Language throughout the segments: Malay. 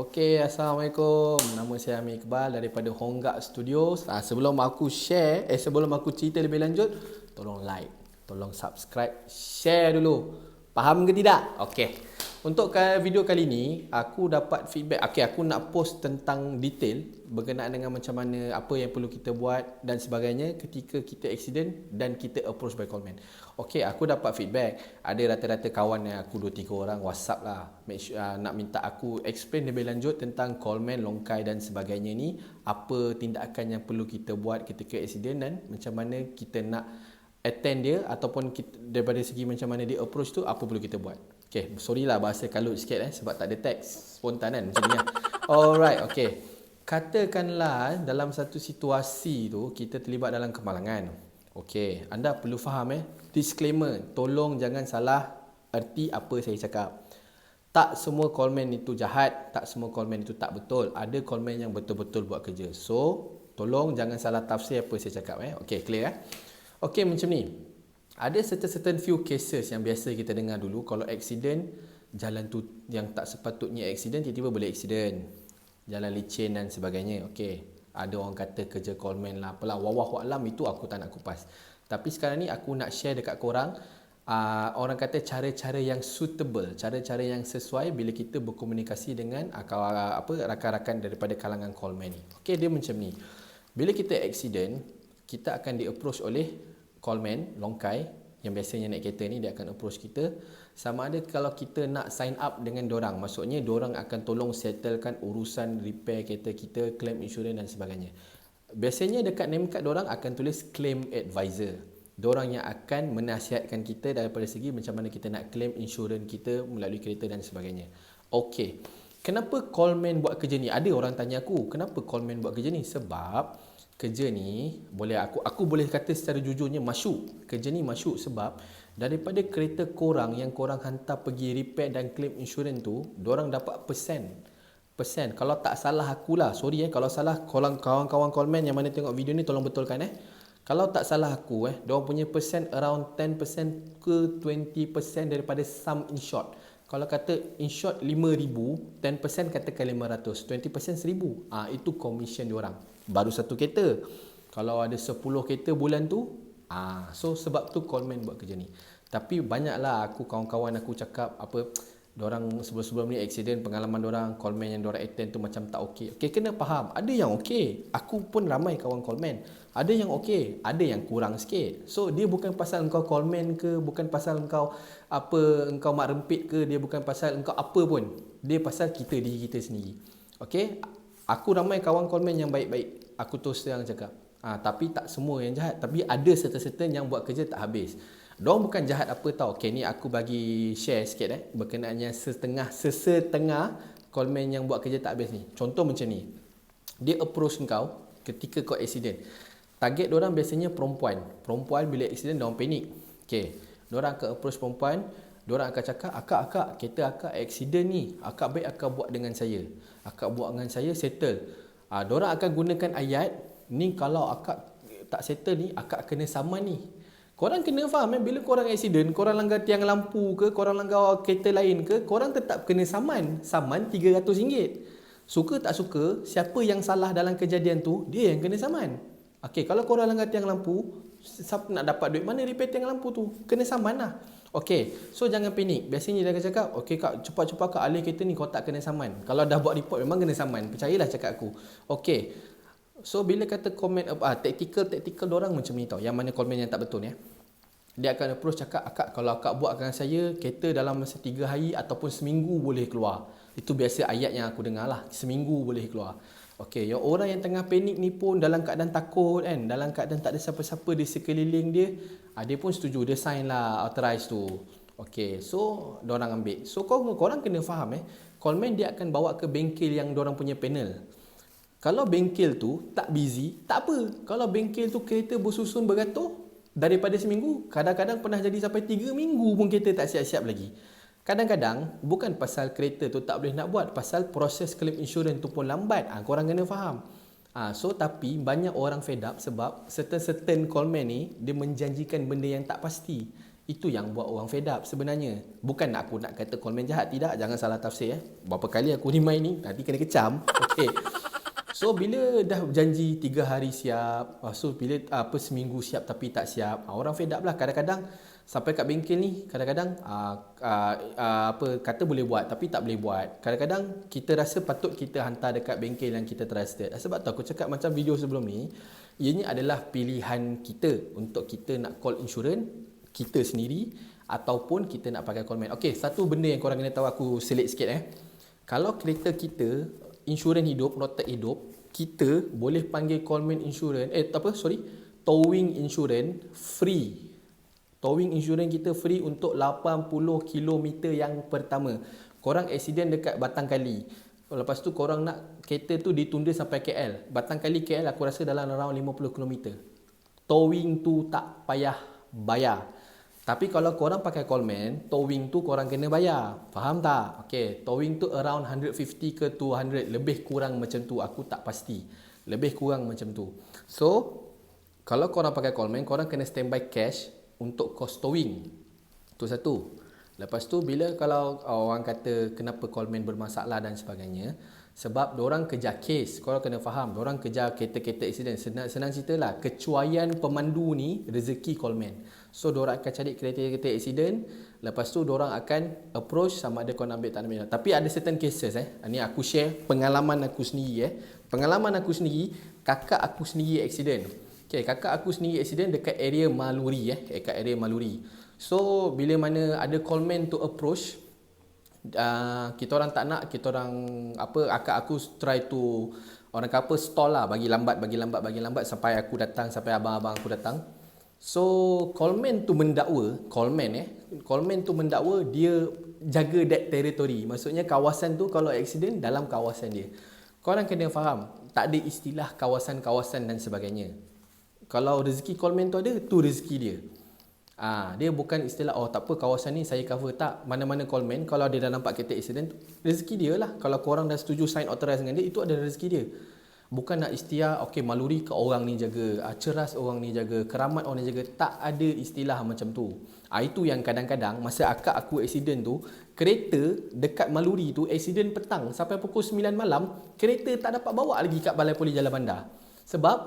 Okey, Assalamualaikum. Nama saya Amir Iqbal daripada Honggak Studios. Sebelum aku cerita lebih lanjut, tolong like, tolong subscribe, share dulu. Faham ke tidak? Okey. Untuk video kali ni, aku dapat feedback. Okey, aku nak post tentang detail berkenaan dengan macam mana, apa yang perlu kita buat dan sebagainya ketika kita accident dan kita approach by callman. Okey, aku dapat feedback. Ada rata-rata kawan yang aku 2-3 orang WhatsApp lah. Nak minta aku explain lebih lanjut tentang callman, longkai dan sebagainya ni. Apa tindakan yang perlu kita buat ketika accident dan macam mana kita nak attend dia ataupun kita, daripada segi macam mana dia approach tu, apa perlu kita buat. Okay, sorry lah bahasa kalut sikit sebab tak ada teks, spontan kan macam ni lah. Alright, okay. Katakanlah dalam satu situasi tu kita terlibat dalam kemalangan. Okay, anda perlu faham disclaimer, tolong jangan salah erti apa saya cakap. Tak semua callman itu jahat, tak semua callman itu tak betul. Ada callman yang betul-betul buat kerja. So, tolong jangan salah tafsir apa saya cakap. Okay, clear Okay, macam ni. Ada certain few cases yang biasa kita dengar dulu. Kalau accident, jalan tu yang tak sepatutnya accident, tiba-tiba boleh accident. Jalan licin dan sebagainya. Okey. Ada orang kata kerja callman lah, apalah. Wallahu a'lam, itu aku tak nak kupas. Tapi sekarang ni aku nak share dekat korang, orang kata cara-cara yang suitable, cara-cara yang sesuai bila kita berkomunikasi dengan rakan-rakan daripada kalangan callman ni. Okey, dia macam ni. Bila kita accident, kita akan di-approach oleh callman, longkai yang biasanya naik kereta ni, dia akan approach kita. Sama ada kalau kita nak sign up dengan dorang, maksudnya dorang akan tolong settlekan urusan repair kereta kita, claim insurans dan sebagainya. Biasanya dekat name card dorang akan tulis claim advisor. Dorang yang akan menasihatkan kita daripada segi macam mana kita nak claim insurans kita melalui kereta dan sebagainya. Okey. Kenapa callman buat kerja ni? Ada orang tanya aku, kenapa callman buat kerja ni? Sebab kerja ni aku boleh kata secara jujurnya masyuk. Kerja ni masyuk sebab daripada kereta korang yang korang hantar pergi repair dan claim insurans tu, dorang dapat persen. Kalau tak salah akulah, sorry kalau salah kawan-kawan callman yang mana tengok video ni tolong betulkan Kalau tak salah aku dorang punya persen around 10% ke 20% daripada sum insured. Kalau kata insured 5,000, 10% katakan 500, 20% 1,000. Itu commission diorang. Baru satu kereta. Kalau ada 10 kereta bulan tu, so sebab tu callman buat kerja ni. Tapi banyaklah kawan-kawan aku cakap dorang sebelum ni accident, pengalaman dorang callman yang dorang attend tu macam tak okey. Okey, kena faham. Ada yang okey. Aku pun ramai kawan callman. Ada yang okey, ada yang kurang sikit. So dia bukan pasal engkau callman ke, bukan pasal engkau mak rempit ke, dia bukan pasal engkau apa pun. Dia pasal diri kita sendiri. Okey? Aku ramai kawan callman yang baik-baik. Aku terus terang cakap. Tapi tak semua yang jahat. Tapi ada certain yang buat kerja tak habis. Diorang bukan jahat apa tau. Okay, ni aku bagi share sikit berkenaannya sesetengah callman yang buat kerja tak habis ni. Contoh macam ni. Dia approach kau ketika kau accident. Target diorang biasanya perempuan. Perempuan bila accident diorang panik. Okay. Diorang akan approach perempuan. Diorang akan cakap, akak, kereta akak accident ni. Akak baik akak buat dengan saya. Akak buat dengan saya, settle. Diorang akan gunakan ayat, ni kalau akak tak settle ni, akak kena saman ni. Korang kena faham bila korang accident, korang langgar tiang lampu ke, korang langgar kereta lain ke, korang tetap kena saman. Saman RM300. Suka tak suka, siapa yang salah dalam kejadian tu, dia yang kena saman. Okey, kalau korang langgar tiang lampu, siapa nak dapat duit mana repair tiang lampu tu? Kena saman lah. Okey, so jangan panik. Biasanya dia akan cakap, okey kak, cepat-cepat kak alih kereta ni, kau tak kena saman. Kalau dah buat report memang kena saman. Percayalah cakap aku. Okey. So bila kata komen tactical dorang macam ni tau. Yang mana komen yang tak betul dia akan approach cakap, akak kalau akak buat dengan saya, kereta dalam masa 3 hari ataupun seminggu boleh keluar. Itu biasa ayat yang aku dengar lah. Seminggu boleh keluar. Okey, yang orang yang tengah panik ni pun dalam keadaan takut dalam keadaan tak ada siapa-siapa di sekeliling dia, dia pun setuju, dia sign lah authorize tu. Okey, so diorang ambil. So korang kena faham callman dia akan bawa ke bengkel yang diorang punya panel. Kalau bengkel tu tak busy, tak apa. Kalau bengkel tu kereta bersusun beratur daripada seminggu, kadang-kadang pernah jadi sampai 3 minggu pun kereta tak siap-siap lagi. Kadang-kadang bukan pasal kereta tu tak boleh nak buat, pasal proses claim insurans tu pun lambat. Korang kena faham. So tapi banyak orang fed up sebab certain callman ni dia menjanjikan benda yang tak pasti. Itu yang buat orang fed up sebenarnya. Bukan aku nak kata callman jahat, tidak, jangan salah tafsir Berapa kali aku remind ni, nanti kena kecam. Okey. So bila dah janji 3 hari siap, so bila seminggu siap tapi tak siap, orang fed up lah. Kadang-kadang sampai kat bengkel ni, kadang-kadang kata boleh buat tapi tak boleh buat. Kadang-kadang kita rasa patut kita hantar dekat bengkel yang kita trusted. Sebab tu aku cakap macam video sebelum ni, ianya adalah pilihan kita untuk kita nak call insurans kita sendiri ataupun kita nak pakai callman. Okey, satu benda yang korang kena tahu, aku selit sikit Kalau kereta kita insurans hidup, noted hidup, kita boleh panggil callman insurans towing insurans free. Towing insurans kita free untuk 80 km yang pertama. Korang accident dekat Batang Kali, lepas tu korang nak kereta tu ditunda sampai KL. Batang Kali KL aku rasa dalam around 50 km. Towing tu tak payah bayar. Tapi kalau korang pakai callman, towing tu korang kena bayar. Faham tak? Okay, towing tu around 150 ke 200. Lebih kurang macam tu. Aku tak pasti. Lebih kurang macam tu. So, kalau korang pakai callman, korang kena standby cash untuk cost towing. Itu satu. Lepas tu, kalau orang kata kenapa callman bermasalah dan sebagainya, sebab diorang kejar case. Korang kena faham, diorang kejar kereta-kereta accident. Senang cerita lah, kecuaian pemandu ni rezeki callman. So diorang akan cari kereta-kereta accident. Lepas tu diorang akan approach sama ada korang ambil tak ambil. Tapi ada certain cases Ni aku share pengalaman aku sendiri Pengalaman aku sendiri, kakak aku sendiri accident. Okay, kakak aku sendiri accident dekat area Maluri dekat area Maluri. So bila mana ada callman to approach, kita orang tak nak, kita orang akak aku try to orang kata stall lah, bagi lambat sampai aku datang, sampai abang-abang aku datang. So callman tu mendakwa, callman tu mendakwa dia jaga that territory. Maksudnya kawasan tu kalau accident dalam kawasan dia. Korang kena faham, tak ada istilah kawasan-kawasan dan sebagainya. Kalau rezeki callman tu ada, tu rezeki dia. Dia bukan istilah tak apa kawasan ni saya cover, tak. Mana-mana callman kalau dia dah nampak kereta accident, rezeki dia lah. Kalau korang dah setuju sign authorize dengan dia, itu ada rezeki dia. Bukan nak istilah Maluri ke orang ni jaga, Ceras orang ni jaga, Keramat orang ni jaga. Tak ada istilah macam tu. Itu yang kadang-kadang masa akak aku accident tu, kereta dekat Maluri tu accident petang sampai pukul 9 malam, kereta tak dapat bawa lagi kat Balai Polis Jalan Bandar. Sebab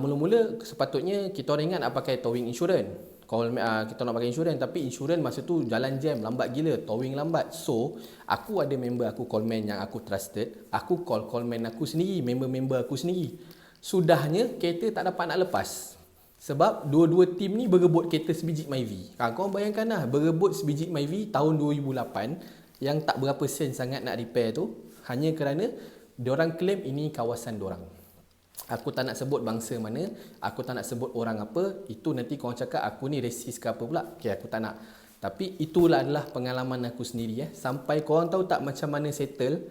mula-mula sepatutnya kita orang ingat nak pakai towing insurans. Kita nak pakai insurans, tapi insurans masa tu jalan jam, lambat gila, towing lambat. So aku ada member aku callman yang aku trusted, aku call callman aku sendiri, member-member aku sendiri. Sudahnya kereta tak dapat nak lepas, sebab dua-dua tim ni berebut kereta sebiji Myvi. Korang bayangkan lah, berebut sebiji Myvi tahun 2008 yang tak berapa sen sangat nak repair tu, hanya kerana diorang claim ini kawasan diorang. Aku tak nak sebut bangsa mana, aku tak nak sebut orang apa. Itu nanti korang cakap aku ni racist ke apa pula. Okay, aku tak nak. Tapi itulah adalah pengalaman aku sendiri Sampai korang tahu tak macam mana settle,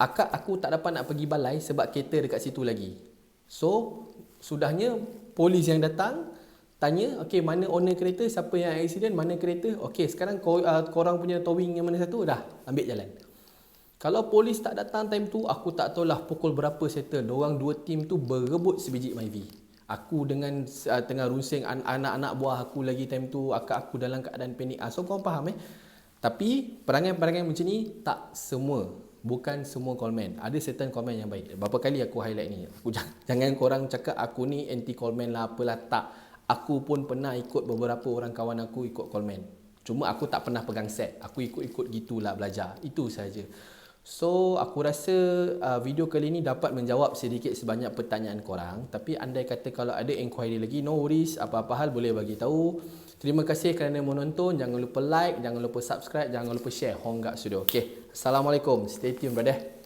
akak aku tak dapat nak pergi balai sebab kereta dekat situ lagi. So sudahnya polis yang datang tanya, okay, mana owner kereta, siapa yang accident, mana kereta. Okay, sekarang korang punya towing yang mana satu, dah ambil jalan. Kalau polis tak datang time tu, aku tak tahulah pukul berapa settle. Diorang dua tim tu berebut sebiji Myvi. Aku dengan tengah runsing, anak-anak buah aku lagi time tu, akak aku dalam keadaan panik. So korang faham Tapi perangai-perangai macam ni tak semua. Bukan semua callman. Ada certain callman yang baik. Berapa kali aku highlight ni. Jangan korang cakap aku ni anti callman lah apalah. Tak. Aku pun pernah ikut beberapa orang kawan aku ikut callman. Cuma aku tak pernah pegang set. Aku ikut-ikut gitulah belajar. Itu saja. So aku rasa video kali ni dapat menjawab sedikit sebanyak pertanyaan korang. Tapi andai kata kalau ada inquiry lagi, no worries, apa-apa hal boleh bagi tahu. Terima kasih kerana menonton. Jangan lupa like, jangan lupa subscribe, jangan lupa share Honggak Studio. Okay, Assalamualaikum. Stay tune brother.